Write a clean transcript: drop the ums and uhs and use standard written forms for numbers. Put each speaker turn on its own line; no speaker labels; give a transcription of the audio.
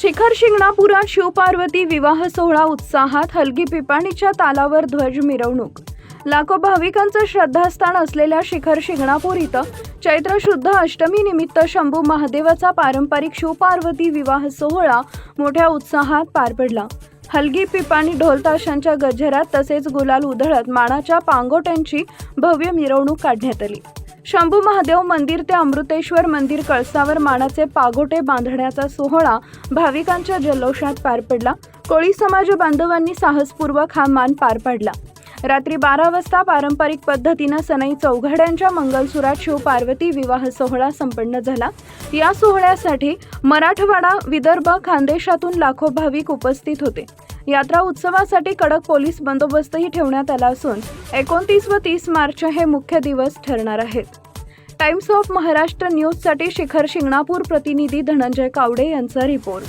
शिखर शिंगणापुरात शिवपार्वती विवाह सोहळा उत्साहात. हलगी पिपाणीच्या तालावर ध्वज मिरवणूक. लाखो भाविकांचं श्रद्धास्थान असलेल्या शिखर शिंगणापूर इथं चैत्र शुद्ध अष्टमी निमित्त शंभू महादेवाचा पारंपरिक शिवपार्वती विवाह सोहळा मोठ्या उत्साहात पार पडला. हलगी पिपाणी ढोल ताशांच्या गजरात तसेच गुलाल उधळत मानाच्या पांगोट्यांची भव्य मिरवणूक काढण्यात आली. शंभू महादेव मंदिर ते अमृतेश्वर मंदिर कळसावर मानाचे पागोटे बांधण्याचा सोहळा भाविकांच्या जल्लोषात पार पडला. कोळी समाज बांधवांनी साहसपूर्वक हा मान पार पाडला. रात्री 12 वाजता पारंपरिक पद्धतीनं सनई चौघड्यांच्या मंगलसुरात शिवपार्वती विवाह सोहळा संपन्न झाला. या सोहळ्यासाठी मराठवाडा, विदर्भ, खानदेशातून लाखो भाविक उपस्थित होते. यात्रा उत्सवासाठी कडक पोलीस बंदोबस्तही ठेवण्यात आला असून 29 व 30 मार्च हे मुख्य दिवस ठरणार आहेत. टाइम्स ऑफ महाराष्ट्र न्यूजसाठी शिखर शिंगणापूर प्रतिनिधी धनंजय कावडे यांचा रिपोर्ट.